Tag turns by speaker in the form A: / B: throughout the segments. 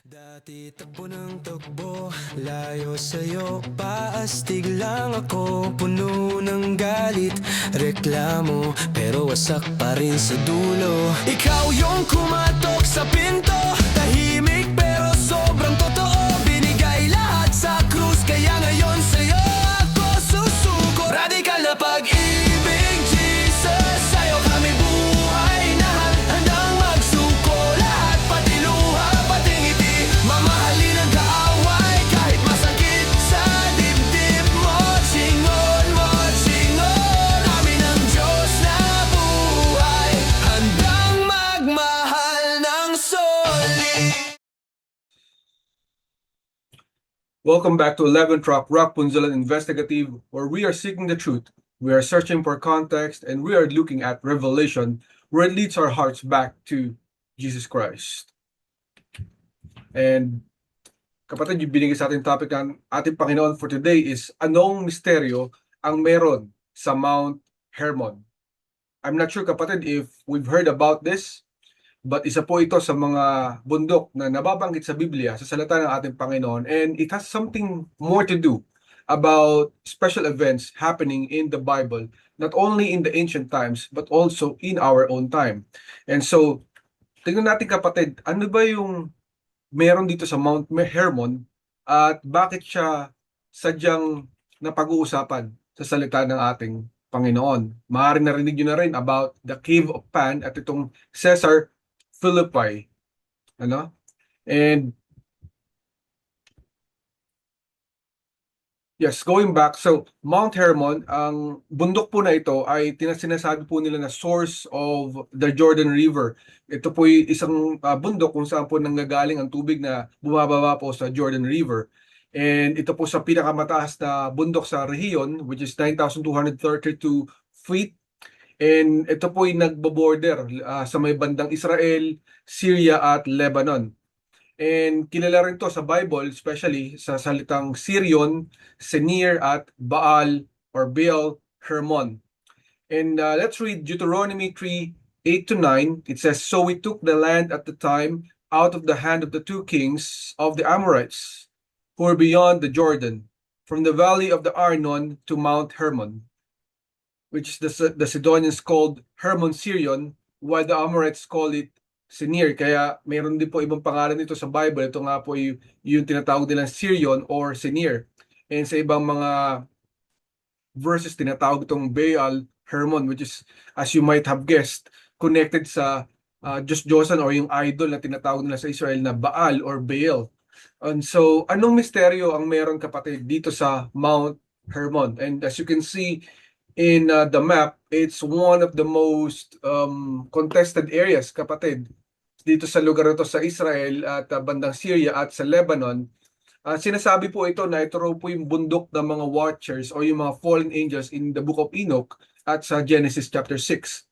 A: Dati takbo ng takbo, layo sa'yo, paastig lang ako. Puno ng galit, reklamo, pero wasak pa rin sa dulo. Ikaw yung kumatok sa pinto, tahimik pero sobrang totoo. Binigay lahat sa krus, kaya ngayon sa'yo ako susuko. Radikal na pag-ibig, Jesus, sa'yo kami buhay na handang magsuko. Lahat pati luha, pati ngiti, mamahalin ang kaaway kahit masakit sa dibdib mo. Singon amin ang Diyos na buhay, handang magmahal ng solid.
B: Welcome back to 11th Rock Punzalan Investigative, where we are seeking the truth, we are searching for context, and we are looking at revelation, where it leads our hearts back to Jesus Christ. And kapatid, yung binigay sa ating topic ng ating Panginoon for today is, anong misteryo ang meron sa Mount Hermon? I'm not sure, kapatid, if we've heard about this, but isa po ito sa mga bundok na nababanggit sa Biblia, sa salita ng ating Panginoon, and it has something more to do about special events happening in the Bible, not only in the ancient times, but also in our own time. And so, tingnan natin, kapatid, ano ba yung meron dito sa Mount Hermon at bakit siya sadyang napag-uusapan sa salita ng ating Panginoon. Maaaring narinig nyo na rin about the Cave of Pan at itong Caesar Philippi, ano? And yes, going back, so Mount Hermon, ang bundok po na ito ay sinasabi po nila na source of the Jordan River. Ito po ay isang bundok kung saan po nanggagaling ang tubig na bumababa po sa Jordan River. And ito po sa pinakamataas na bundok sa rehiyon, which is 9,232 feet. And ito po ay nagbo-border sa may bandang Israel, Syria at Lebanon. And kilala rin to sa Bible, especially sa salitang Sirion, Senir at Baal or Baal Hermon. And let's read Deuteronomy 3:8-9. It says, "So we took the land at the time out of the hand of the two kings of the Amorites, who were beyond the Jordan, from the valley of the Arnon to Mount Hermon, which the Sidonians called Hermon Sirion, while the Amorites call it Senir." Kaya mayroon din po ibang pangalan nito sa Bible. Ito nga po yung tinatawag nilang Sirion or Senir. And sa ibang mga verses, tinatawag itong Baal Hermon, which is, as you might have guessed, connected sa Diyos-Diyosan or yung idol na tinatawag nila sa Israel na Baal or Baal. And so, anong misteryo ang meron, kapatid, dito sa Mount Hermon? And as you can see in the map, it's one of the most contested areas, kapatid, dito sa lugar na to sa Israel at bandang Syria at sa Lebanon. Sinasabi po ito na ito raw po yung bundok ng mga watchers o yung mga fallen angels in the book of Enoch at sa Genesis chapter 6.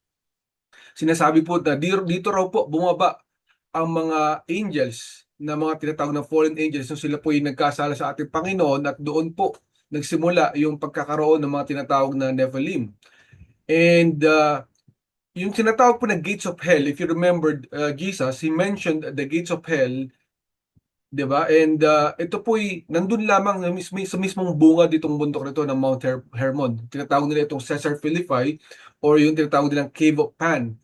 B: Sinasabi po na dito raw po bumaba ang mga angels na mga tinatawag na fallen angels nung sila po yung nagkasala sa ating Panginoon, at doon po nagsimula yung pagkakaroon ng mga tinatawag na Nephilim. And yung tinatawag po na gates of hell, if you remembered Jesus, he mentioned the gates of hell, di ba? And ito po'y nandun lamang sa mismong bunga ditong bundok nito ng Mount Hermon. Tinatawag nila itong Caesar Philippi or yung tinatawag nilang Cave of Pan.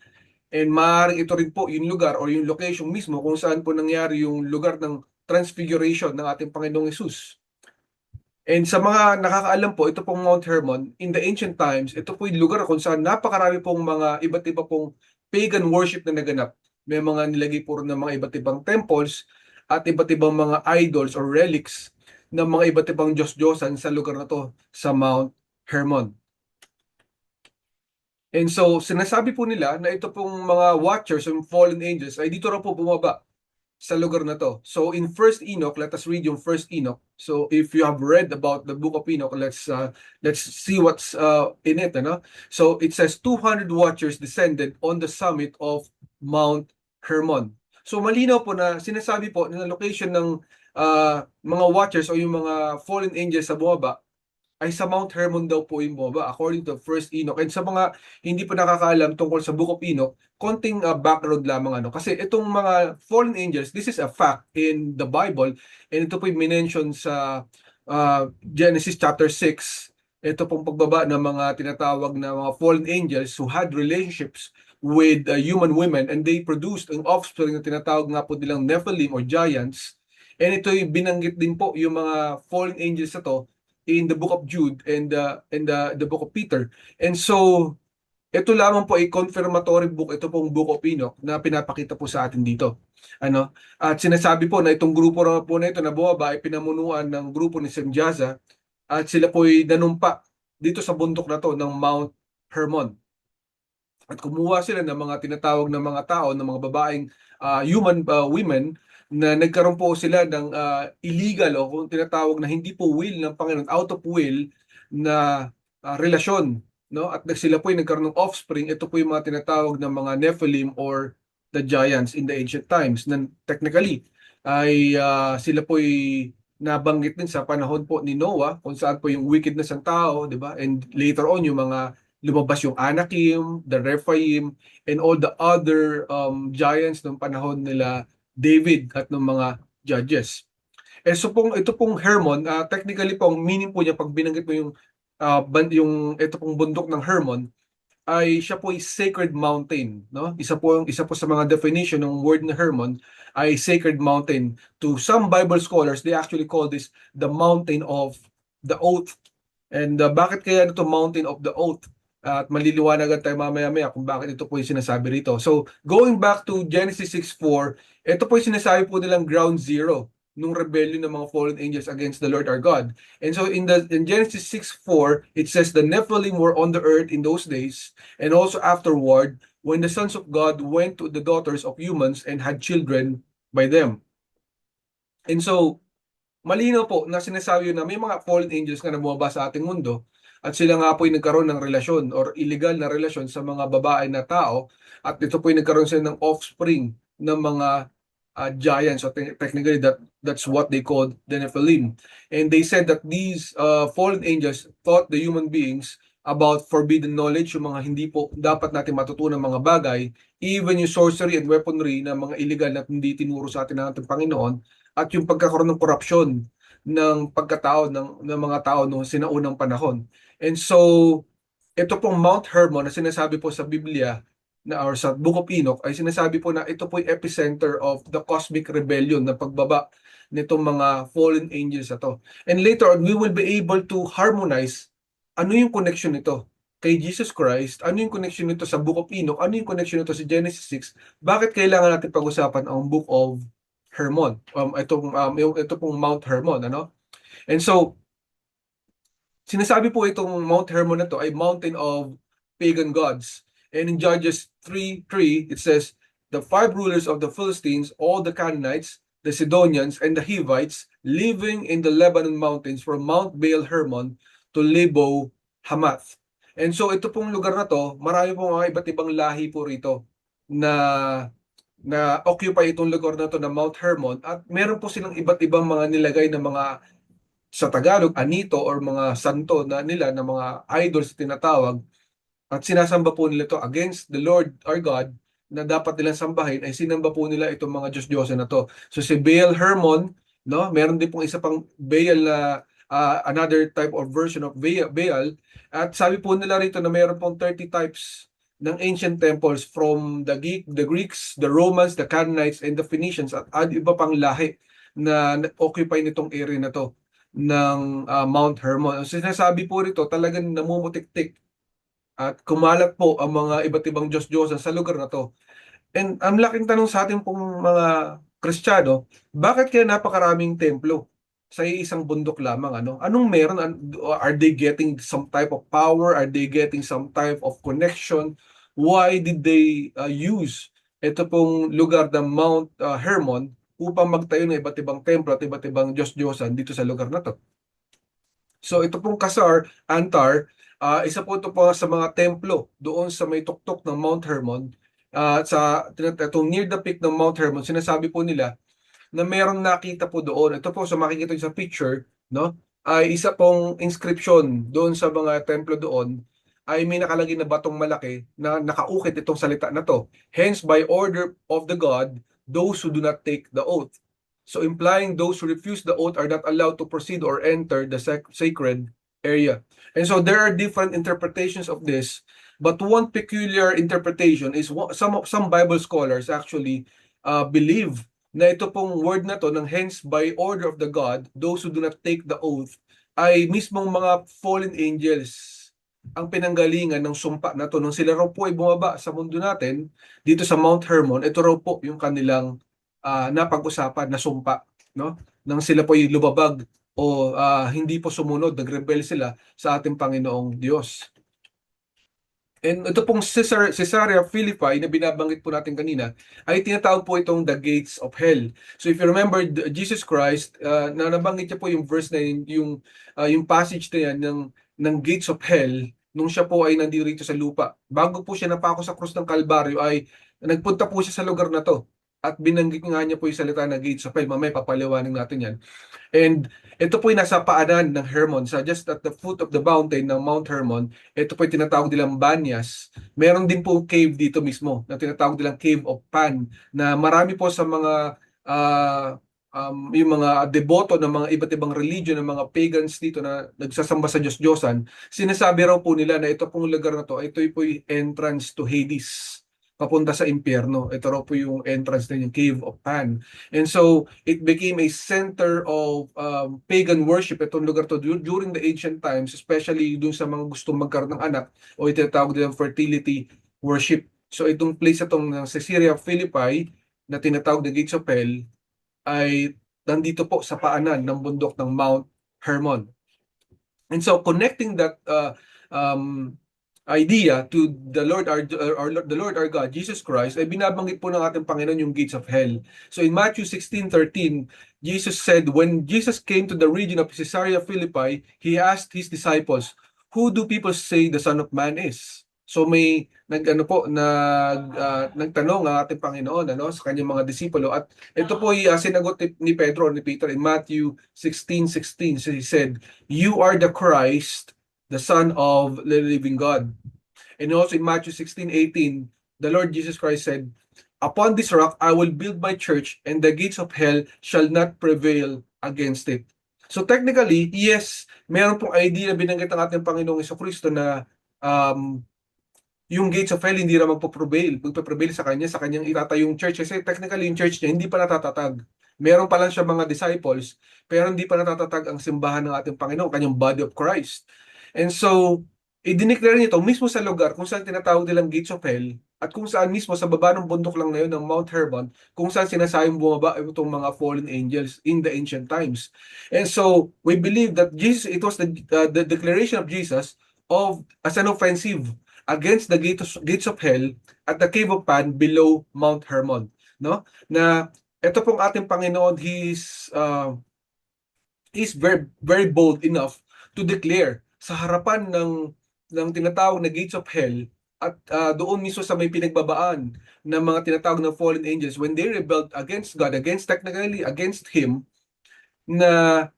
B: And maaaring ito rin po yung lugar or yung location mismo kung saan po nangyari yung lugar ng transfiguration ng ating Panginoong Hesus. And sa mga nakakaalam po, ito pong Mount Hermon, in the ancient times, ito po yung lugar kung saan napakarami pong mga iba't iba pong pagan worship na naganap. May mga nilagay po ng mga iba't ibang temples at iba't ibang mga idols or relics ng mga iba't ibang Diyos-Diyosan sa lugar na to sa Mount Hermon. And so, sinasabi po nila na ito pong mga watchers, yung fallen angels, ay dito raw po bumaba sa lugar na to. So in First Enoch, let us read yung First Enoch. So if you have read about the book of Enoch, let's see what's in it, ano? So it says 200 watchers descended on the summit of Mount Hermon. So malinaw po na sinasabi po na location ng mga watchers o yung mga fallen angels sa bumaba ay sa Mount Hermon daw po yung bumaba according to First Enoch. And sa mga hindi pa nakakaalam tungkol sa Book of Enoch, konting background lamang kasi itong mga fallen angels, this is a fact in the Bible, and ito po yung minention sa Genesis chapter 6. Ito pong pagbaba ng mga tinatawag na mga fallen angels who had relationships with human women, and they produced an offspring na tinatawag nga po nilang Nephilim or giants. And ito'y binanggit din po yung mga fallen angels na to in the book of Jude and the book of Peter. And so ito lamang po ay confirmatory book, ito pong Book of Enoch na pinapakita po sa atin dito. At sinasabi po na itong grupo na po na ito na bumaba ay pinamunuan ng grupo ni Semjaza, at sila po ay nanumpa dito sa bundok na to ng Mount Hermon. At kumuha sila ng mga tinatawag na mga tao, ng mga babaeng human women, na nagkaroon po sila ng illegal o kung tinatawag na hindi po will ng Panginoon, out of will na relasyon, no? At sila po ay nagkaroon ng offspring. Ito po yung mga tinatawag na mga Nephilim or the giants in the ancient times, na technically ay sila po ay nabanggit din sa panahon po ni Noah, kung saan po yung wickedness ng tao, di ba? And later on yung mga lumabas yung Anakim, the Rephaim, and all the other giants ng panahon nila David at ng mga judges. So ito pong Hermon, technically po ang meaning po niya pag binanggit mo yung ito pong bundok ng Hermon, ay siya po ay sacred mountain, no? Isa po sa mga definition ng word na Hermon ay sacred mountain. To some Bible scholars, they actually call this the mountain of the oath. And bakit kaya ito mountain of the oath? At maliliwanagan tayo mamaya-maya kung bakit ito po yung sinasabi rito. So, going back to Genesis 6:4, ito po yung sinasabi po nilang ground zero nung rebellion ng mga fallen angels against the Lord our God. And so in Genesis 6:4, it says the Nephilim were on the earth in those days, and also afterward, when the sons of God went to the daughters of humans and had children by them. And so, malinaw po na sinasabi na may mga fallen angels na bumaba sa ating mundo, at sila nga po ay nagkaroon ng relasyon or illegal na relasyon sa mga babae na tao, at ito po ay nagkaroon sila ng offspring ng mga giants. So technically that's what they called the Nephilim. And they said that these fallen angels taught the human beings about forbidden knowledge, yung mga hindi po dapat natin matutunan mga bagay, even yung sorcery and weaponry na mga illegal na hindi tinuro sa atin ng ating Panginoon, at yung pagkakaroon ng korupsyon ng pagkatao ng mga tao noong sinaunang panahon. And so, ito pong Mount Hermon na sinasabi po sa Biblia or sa Book of Enoch, ay sinasabi po na ito po yung epicenter of the cosmic rebellion, na pagbaba nitong mga fallen angels na to. And later on, we will be able to harmonize ano yung connection nito kay Jesus Christ, ano yung connection nito sa Book of Enoch, ano yung connection nito sa Genesis 6, bakit kailangan natin pag-usapan ang Book of Hermon, ito pong Mount Hermon, And so, sinasabi po itong Mount Hermon na to ay mountain of pagan gods. And in Judges 3:3, it says, the 5 rulers of the Philistines, all the Canaanites, the Sidonians, and the Hivites, living in the Lebanon mountains from Mount Baal Hermon to Lebo Hamath. And so ito pong lugar na to, marami pong mga iba't ibang lahi po rito na occupy itong lugar na to na Mount Hermon, at meron po silang iba't ibang mga nilagay na mga, sa Tagalog, anito or mga santo na nila, na mga idols tinatawag, at sinasamba po nila to against the Lord our God, na dapat nilang sambahin ay sinamba po nila itong mga Diyos-Diyosan na to. So si Baal Hermon, meron din pong isa pang Baal na another type of version of Baal, at sabi po nila rito na meron pong 30 types ng ancient temples from the Greeks, the Romans, the Canaanites, and the Phoenicians, at iba pang lahi na occupy nitong area na to ng Mount Hermon. Sinasabi po rito, talagang namumutik-tik at kumalat po ang mga iba't ibang Diyos-Diyosan sa lugar na to. And ang laking tanong sa ating pong mga Kristiyano, bakit kaya napakaraming templo sa isang bundok lamang? Anong meron? Are they getting some type of power? Are they getting some type of connection? Why did they use ito pong lugar ng Mount Hermon upang magtayo ng iba't ibang templo at iba't ibang Diyos-Diyosan dito sa lugar na to? So ito pong Antar, isa po ito po sa mga templo doon sa may tuktok ng Mount Hermon. Itong near the peak ng Mount Hermon, sinasabi po nila na merong nakita po doon. Ito po, sa makikita sa picture, ay isa pong inscription doon sa mga templo doon ay may nakalagay na batong malaki na nakaukit itong salita na to. Hence, by order of the God, those who do not take the oath. So implying those who refuse the oath are not allowed to proceed or enter the sacred area. And so there are different interpretations of this, but one peculiar interpretation is some Bible scholars actually believe na ito pong word na to ng hence by order of the God, those who do not take the oath, ay mismong mga fallen angels ang pinanggalingan ng sumpa na to. Nung sila raw po ay bumaba sa mundo natin, dito sa Mount Hermon, ito raw po yung kanilang napag-usapan na sumpa, no? Nang sila po ay lumabag o hindi po sumunod, nagrebel sila sa ating Panginoong Diyos. And ito pong Caesarea Philippi na binabanggit po natin kanina ay tinatawag po itong the gates of hell. So if you remember Jesus Christ, na nabanggit niya po yung verse na yung passage na yan ng gates of hell nung siya po ay nandito sa lupa. Bago po siya napako sa krus ng Kalbaryo ay nagpunta po siya sa lugar na to. At binanggit nga niya po yung salita na gates of hell. Mamaya papaliwanag natin yan. And ito po yung nasa paanan ng Hermon, sa just at the foot of the mountain ng Mount Hermon. Ito po yung tinatawag nilang Banyas. Meron din po cave dito mismo na tinatawag nilang Cave of Pan, na marami po sa mga yung mga deboto ng mga iba't ibang religion ng mga pagans dito na nagsasamba sa Diyos-Diyosan, sinasabi raw po nila na ito pong lugar na to, ito po yung entrance to Hades, papunta sa impyerno. Ito raw po yung entrance na yung Cave of Pan. And so, it became a center of pagan worship, itong lugar to during the ancient times, especially dun sa mga gustong magkaroon ng anak o itinatawag nilang fertility worship. So, itong place itong Caesarea Philippi na tinatawag na Gates of Hell ay nandito po sa paanan ng bundok ng Mount Hermon. And so, connecting that idea to the Lord our God, Jesus Christ, ay binabanggit po ng ating Panginoon yung gates of hell. So in Matthew 16:13, Jesus said, when Jesus came to the region of Caesarea Philippi, he asked his disciples, "Who do people say the Son of Man is?" So may nagtanong ang ating Panginoon sa kanyang mga disipulo, at ito po ay sinagot ni Peter in Matthew 16:16. So he said, "You are the Christ, the Son of the living God." And also in Matthew 16:18, the Lord Jesus Christ said, "Upon this rock I will build my church, and the gates of hell shall not prevail against it." So technically, yes, meron pong idea na binanggit ang ating Panginoong Jesucristo na yung gates of hell hindi na magpaprevail sa kanyang itatayong church. Kasi technically yung church niya hindi pa natatatag. Meron pa lang siya mga disciples, pero hindi pa natatatag ang simbahan ng ating Panginoon, kanyang body of Christ. And so, i-declare niya ito mismo sa lugar kung saan tinatawag nilang gates of hell, at kung saan mismo sa baba ng bundok lang na yun ng Mount Hermon, kung saan sinasayang bumaba itong mga fallen angels in the ancient times. And so, we believe that it was the declaration of Jesus as an offensive against the gates of hell at the Cave of Pan below Mount Hermon, no? Na ito pong ating Panginoon, he's very very bold enough to declare sa harapan ng tinatawag na gates of hell, at doon mismo sa may pinagbabaan ng mga tinatawag na fallen angels when they rebelled against God, technically against Him, na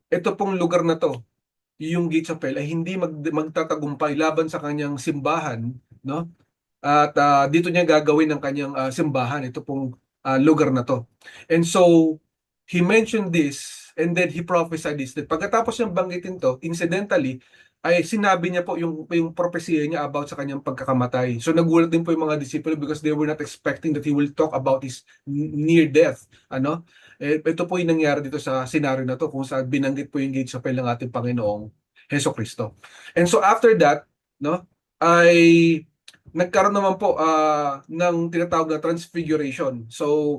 B: ito pong lugar na to, yung gates of hell, ay hindi magtatagumpay laban sa kanyang simbahan, no? At dito niya gagawin ng kanyang simbahan, ito pong lugar na to. And so, he mentioned this, and then he prophesied this, that pagkatapos niyang banggitin to, incidentally, ay sinabi niya po yung propesya niya about sa kanyang pagkakamatay. So nagulat din po yung mga disipulo because they were not expecting that he will talk about his near death. Ito po yung nangyari dito sa scenario na to, kung saan binanggit po yung gates of hell ng ating Panginoong Hesukristo. And so after that, no, ay nagkaroon naman po ng tinatawag na transfiguration. So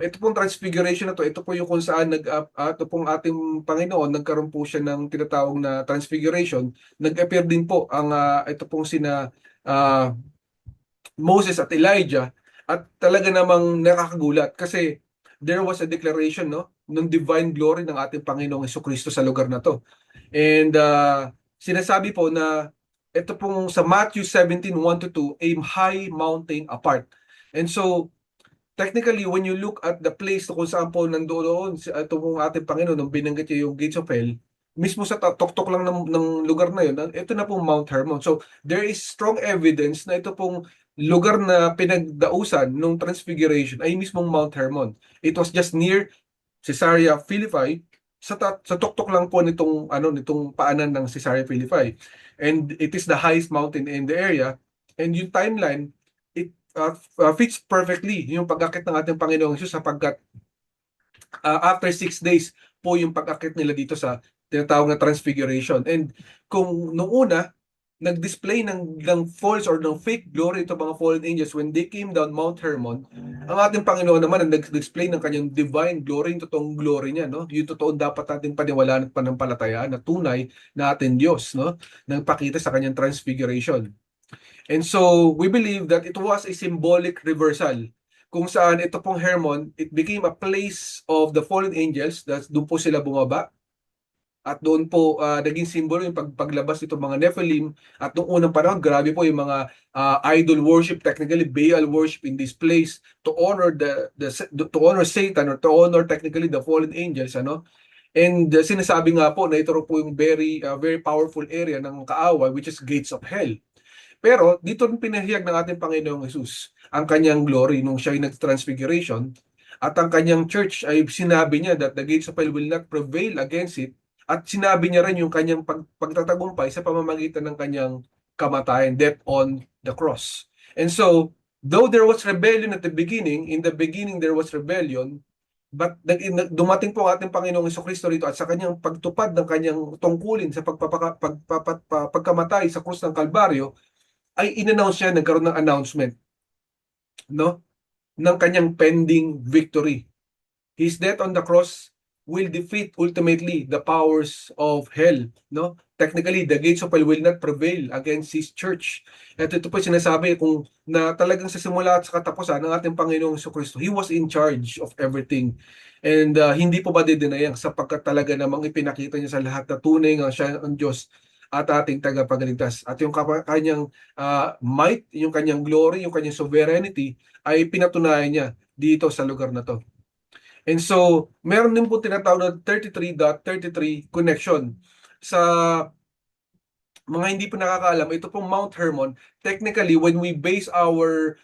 B: ito pong transfiguration na to, ito po yung kung saan ito pong ating Panginoon, nagkaroon po siya ng tinatawag na transfiguration. Nag-appear din po ang ito pong sina Moses at Elijah, at talaga namang nakakagulat kasi there was a declaration, no, ng divine glory ng ating Panginoong Jesucristo sa lugar na to. And sinasabi po na ito pong sa Matthew 17:1-2, a high mountain apart. And so technically, when you look at the place kung saan po nandoon ito pong ating Panginoon nung binanggit niya yung gates of hell, mismo sa tuktok lang ng lugar na yun, ito na pong Mount Hermon. So there is strong evidence na ito pong lugar na pinagdausan nung Transfiguration ay mismong Mount Hermon. It was just near Caesarea Philippi, sa tuktok lang po nitong paanan ng Caesarea Philippi. And it is the highest mountain in the area. And yung timeline, it fits perfectly yung pag-akit ng ating Panginoong Hesus, sapagkat after 6 days po yung pag-akit nila dito sa tinatawag na Transfiguration. And kung noong una, nag-display ng false or ng fake glory ito mga fallen angels when they came down Mount Hermon, ang ating Panginoon naman ang nag-display ng kanyang divine glory, yung totoong glory niya, no? Yung totoong dapat natin paniwalaan at panampalatayaan na tunay na ating Diyos, no? Nagpakita sa kanyang Transfiguration. And so, we believe that it was a symbolic reversal kung saan ito pong Hermon, it became a place of the fallen angels, doon po sila bumaba, at doon po naging simbolo yung paglabas nito mga Nephilim. At noong unang panahon, grabe po yung mga idol worship, technically Baal worship in this place to honor to honor Satan, or to honor technically the fallen angels, ano. And sinasabi nga po na ito po yung very powerful area ng kaaway, which is gates of hell. Pero dito rin pinahayag ng ating Panginoong Hesus ang kanyang glory nung siya ay nag-transfiguration, at ang kanyang church ay sinabi niya that the gates of hell will not prevail against it, at sinabi niya rin yung kanyang pagtatagumpay sa pamamagitan ng kanyang kamatayan, death on the cross. And so, though there was rebellion at the beginning, in the beginning there was rebellion, but dumating po ang ating Panginoong Jesucristo rito at sa kanyang pagtupad ng kanyang tungkulin sa pagkamatay sa krus ng Kalbaryo, ay in-announce siya, nagkaroon ng announcement, no, ng kanyang pending victory. His death on the cross will defeat ultimately the powers of hell, no? Technically, the gates of hell will not prevail against His church. At ito po sinasabi kung na talagang sa simula at sa katapusan ng ating Panginoong Jesucristo, He was in charge of everything. And hindi po ba didinayang, sapagkat talaga namang ipinakita niya sa lahat na tunay nga siya ang Diyos at ating tagapagligtas. At yung kanyang might, yung kanyang glory, yung kanyang sovereignty ay pinatunayan niya dito sa lugar na to. And so, meron din po tinatawag na 33.33 connection. Sa mga hindi po nakakaalam, ito pong Mount Hermon, technically, when we base our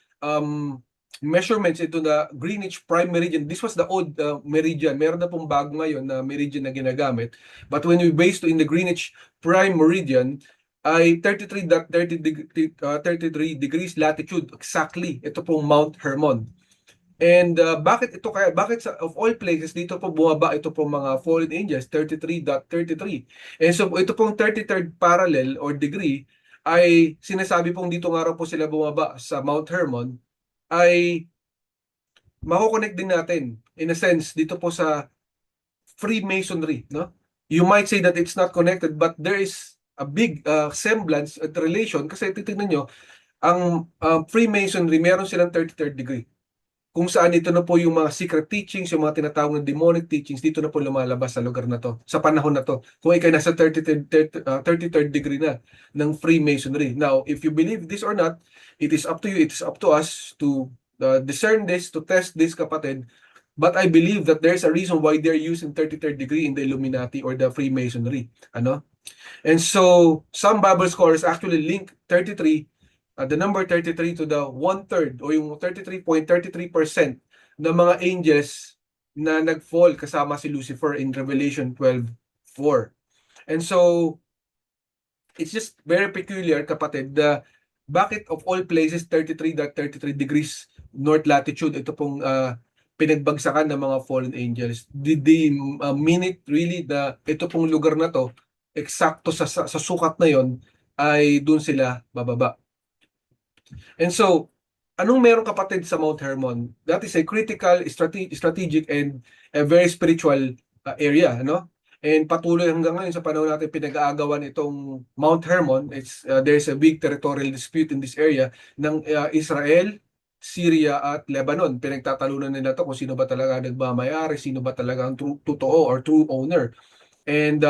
B: measurements into the Greenwich Prime Meridian, this was the old meridian. Meron na pong bago ngayon na meridian na ginagamit. But when we base in the Greenwich Prime Meridian, ay 33 degrees latitude exactly. Ito pong Mount Hermon. And bakit of all places dito po bumaba ito pong mga fallen angels, 33.33. And so ito pong 33rd parallel or degree ay sinasabi pong dito nga raw po sila bumaba sa Mount Hermon, ay mako-connect din natin in a sense dito po sa Freemasonry, no? You might say that it's not connected, but there is a big semblance at relation, kasi titingnan nyo ang Freemasonry, meron silang 33rd degree kung saan ito na po yung mga secret teachings, yung mga tinatawag na demonic teachings, dito na po lumalabas sa lugar na to, sa panahon na to. Kung ikay nasa 33rd degree na ng Freemasonry. Now, if you believe this or not, it is up to you, it is up to us to discern this, to test this, kapatid. But I believe that there's a reason why they're using 33rd degree in the Illuminati or the Freemasonry. Ano? And so, some Bible scholars actually link 33, the number 33 to the 1/3 o yung 33.33% ng mga angels na nag-fall kasama si Lucifer in Revelation 12:4. And so, it's just very peculiar, kapatid, bakit of all places 33.33 degrees north latitude ito pong pinagbagsakan ng mga fallen angels. Did they mean it really na ito pong lugar na to, eksakto sa sukat na yon, ay dun sila bababa? And so, anong meron, kapatid, sa Mount Hermon? That is a critical, strategic, and a very spiritual area, no? And patuloy hanggang ngayon sa panahon natin pinag-aagawan itong Mount Hermon. There's a big territorial dispute in this area ng Israel, Syria at Lebanon. Pinagtatalunan nila to kung sino ba talaga nagmamayari, sino ba talaga ang totoo or true owner. And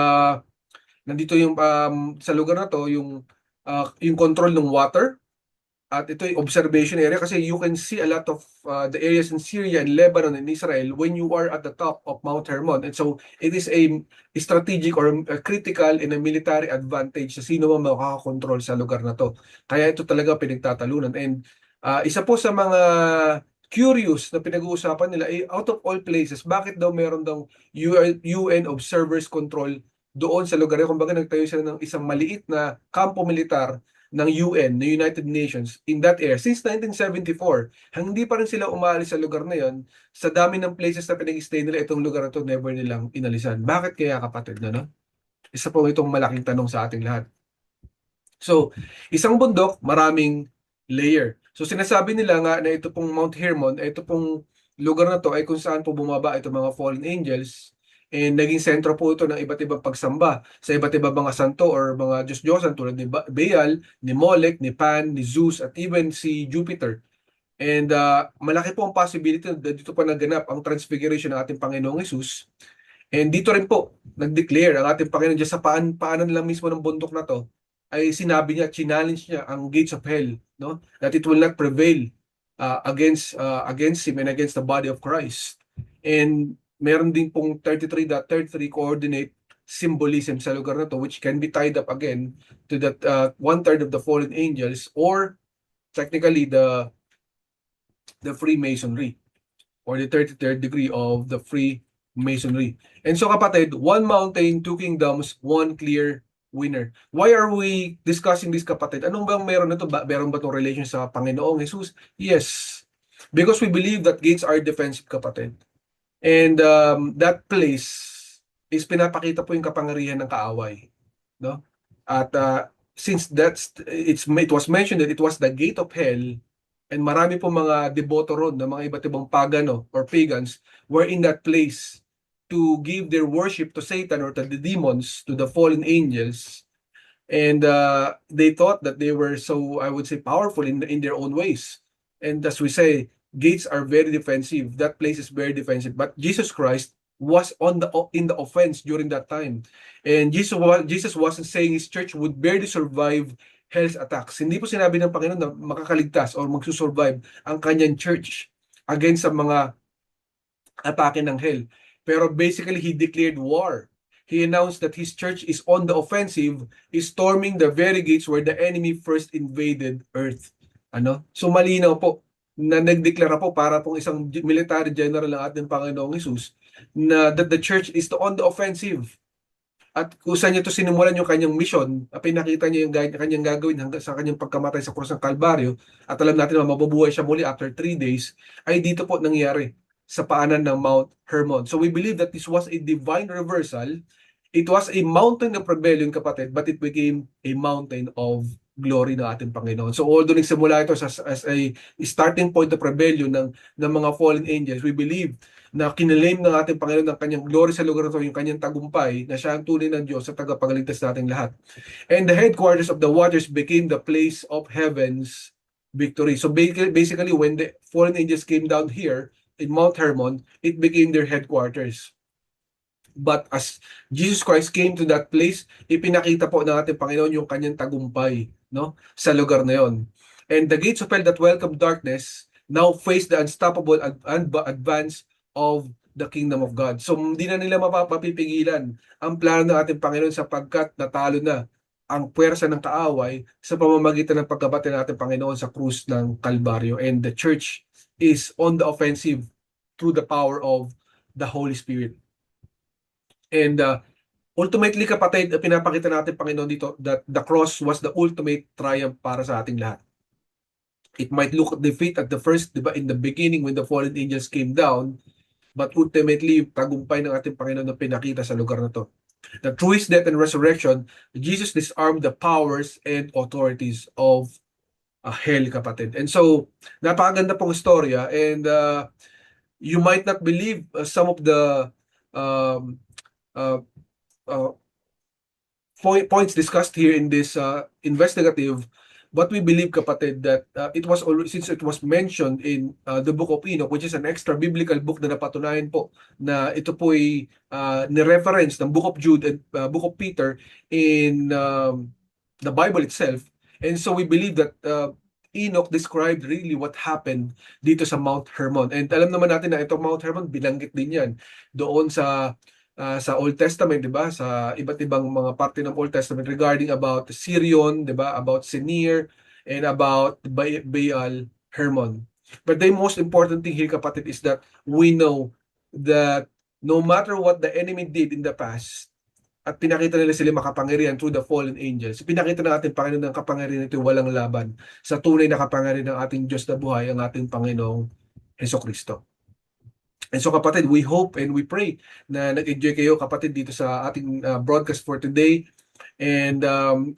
B: nandito yung sa lugar na to yung control ng water, At ito ay observation area kasi you can see a lot of the areas in Syria and Lebanon and Israel when you are at the top of Mount Hermon. And so it is a strategic or critical in a military advantage sa sino man makakakontrol sa lugar na to. Kaya ito talaga pinagtatalunan. And isa po sa mga curious na pinag-uusapan nila ay out of all places, bakit daw meron daw UN observers control doon sa lugar na kumbaga nagtayo sila ng isang maliit na kampo militar ng UN, ng United Nations, in that area. Since 1974, hindi pa rin sila umalis sa lugar na yon. Sa dami ng places na pinag-stay nila, itong lugar na to never nilang inalisan. Bakit kaya kapatid na, no? Isa po itong malaking tanong sa ating lahat. So, isang bundok, maraming layer. So, sinasabi nila nga na ito pong Mount Hermon, ito pong lugar na to ay kung saan po bumaba itong mga fallen angels. And naging sentro po ito ng iba't ibang pagsamba sa iba't ibang mga santo or mga Diyos-Diyosan tulad ni Baal, ni Molech, ni Pan, ni Zeus, at even si Jupiter. And malaki po ang possibility na dito pa naganap ang transfiguration ng ating Panginoong Hesus. And dito rin po, nag-declare ang ating Panginoon Diyos sa paanan lang mismo ng bundok na to, ay sinabi niya, challenge niya ang gates of hell, no? That it will not prevail against him and against the body of Christ. And meron din pong 33.33 coordinate symbolism sa lugar na to which can be tied up again to that one-third of the fallen angels or technically the Freemasonry or the 33rd degree of the Freemasonry. And so kapatid, one mountain, two kingdoms, one clear winner. Why are we discussing this kapatid? Anong bang meron na to? Meron ba itong relation sa Panginoong Jesus? Yes. Because we believe that gates are defensive kapatid. And that place is pinapakita po yung kapangyarihan ng kaaway, no? At since it was mentioned that it was the gate of hell, and marami po mga deboto ron na mga iba't ibang pagano or pagans were in that place to give their worship to Satan or to the demons, to the fallen angels. And they thought that they were so, I would say, powerful in their own ways. And as we say, gates are very defensive. That place is very defensive. But Jesus Christ was in the offense during that time. And Jesus wasn't saying his church would barely survive hell's attacks. Hindi po sinabi ng Panginoon na makakaligtas or magsusurvive ang kanyang church against sa mga atake ng hell. Pero basically, he declared war. He announced that his church is on the offensive, is storming the very gates where the enemy first invaded earth. So malinaw po na nagdeklara po para pong isang military general ng ating Panginoong Hesus na that the church is on the offensive. At kung saan niya ito sinimulan yung kanyang mission, pinakita niya yung kanyang gagawin hanggang sa kanyang pagkamatay sa krus ng Kalbaryo, at alam natin na mabubuhay siya muli after 3 days, ay dito po nangyari sa paanan ng Mount Hermon. So we believe that this was a divine reversal. It was a mountain of rebellion, kapatid, but it became a mountain of glory ng ating Panginoon. So although nagsimula ito as a starting point of rebellion ng mga fallen angels, we believe na kinalaim ng ating Panginoon ng kanyang glory sa lugar na ito, yung kanyang tagumpay, na siya ang tunay ng Diyos sa tagapagligtas nating lahat. And the headquarters of the waters became the place of heaven's victory. So basically, when the fallen angels came down here in Mount Hermon, it became their headquarters. But as Jesus Christ came to that place, ipinakita po ng ating Panginoon yung kanyang tagumpay, no, sa lugar na yon. And the gates of hell that welcome darkness now face the unstoppable advance of the kingdom of God. So hindi na nila mapipigilan ang plano ng ating Panginoon sapagkat natalo na ang puwersa ng kaaway sa pamamagitan ng pagkabatay ng ating Panginoon sa krus ng Kalbaryo. And the church is on the offensive through the power of the Holy Spirit. And ultimately, kapatid, pinapakita natin, Panginoon, dito that the cross was the ultimate triumph para sa ating lahat. It might look defeat at the first, diba, in the beginning when the fallen angels came down, but ultimately, tagumpay ng ating Panginoon na pinakita sa lugar na to. That through his death and resurrection, Jesus disarmed the powers and authorities of hell, kapatid. And so, napakaganda pong istorya, and you might not believe some of the points discussed here in this investigative, but we believe, kapatid, that it was already, since it was mentioned in the Book of Enoch, which is an extra biblical book na napatunayan po na ito po ay ni-reference ng Book of Jude and Book of Peter in the Bible itself. And so we believe that Enoch described really what happened dito sa Mount Hermon. And alam naman natin na itong Mount Hermon, binanggit din yan doon sa Old Testament, di ba? Sa iba't ibang mga parte ng Old Testament regarding about Sirion, di ba? About Senir, and about Baal Hermon. But the most important thing here, kapatid, is that we know that no matter what the enemy did in the past, at pinakita nila sila makapangyarihan through the fallen angels, pinakita ng ating Panginoon ng kapangyarihan ito walang laban sa tunay na kapangyarihan ng ating Diyos na buhay, ang ating Panginoong Hesukristo. And so kapatid, we hope and we pray na nag-enjoy kayo kapatid dito sa ating broadcast for today. And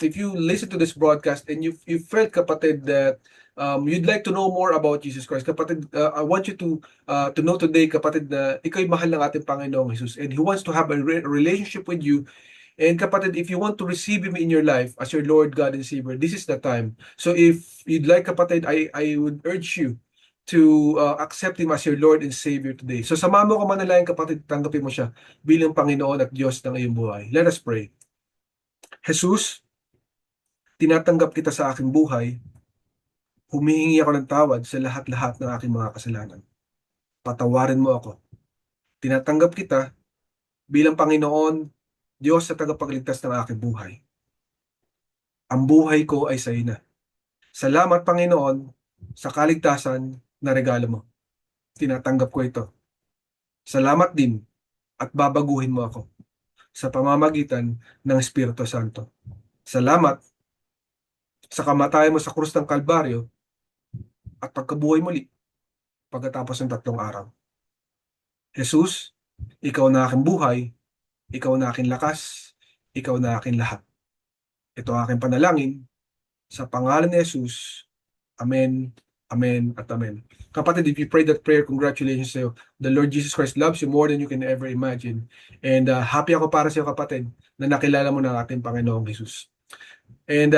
B: if you listen to this broadcast and you felt kapatid that you'd like to know more about Jesus Christ, kapatid, I want you to know today, kapatid, na ikaw'y mahal ng ating Panginoong Jesus, and He wants to have a relationship with you. And kapatid, if you want to receive Him in your life as your Lord, God, and Savior, this is the time. So if you'd like, kapatid, I would urge you to accept Him as your Lord and Savior today. So samahan mo ko manalangin, kapatid, tanggapin mo siya bilang Panginoon at Diyos ng iyong buhay. Let us pray. Jesus, tinatanggap kita sa aking buhay. Humihingi ako ng tawad sa lahat-lahat ng aking mga kasalanan. Patawarin mo ako. Tinatanggap kita bilang Panginoon, Diyos sa tagapagligtas ng aking buhay. Ang buhay ko ay sa iyo na. Salamat, Panginoon, sa kaligtasan na regalo mo. Tinatanggap ko ito. Salamat din at babaguhin mo ako sa pamamagitan ng Espiritu Santo. Salamat sa kamatayan mo sa krus ng Kalbaryo at pagkabuhay muli pagkatapos ng 3 araw. Jesus, ikaw na aking buhay, ikaw na aking lakas, ikaw na aking lahat. Ito ang aking panalangin sa pangalan ni Jesus. Amen, amen, at amen. Kapatid, if you prayed that prayer, congratulations sa iyo. The Lord Jesus Christ loves you more than you can ever imagine. And happy ako para sa iyo, kapatid, na nakilala mo ng ating Panginoong Jesus. And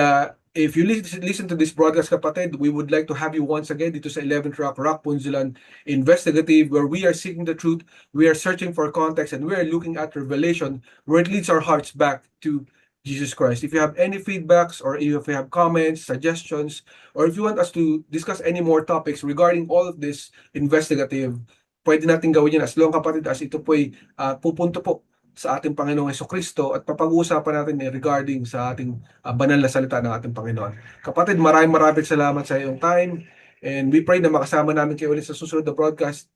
B: if you listen to this broadcast, kapatid, we would like to have you once again dito sa 11th Rock Punzulan Investigative, where we are seeking the truth, we are searching for context, and we are looking at revelation where it leads our hearts back to Jesus Christ. If you have any feedbacks, or if you have comments, suggestions, or if you want us to discuss any more topics regarding all of this investigative, pwede natin gawin yan as long, kapatid, as ito po'y pupunto po sa ating Panginoong Hesukristo at papag-uusapan natin regarding sa ating banal na salita ng ating Panginoon. Kapatid, maraming salamat sa iyong time, and we pray na makasama namin kayo ulit sa susunod na broadcast.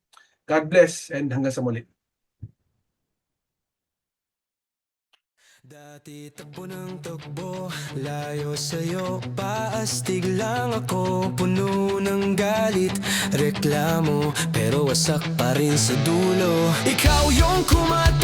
B: God bless, and hanggang sa muli.
A: Dati takbo ng takbo, layo sa'yo, paastig lang ako, puno ng galit, reklamo, pero wasak pa rin sa dulo. Ikaw yung kumato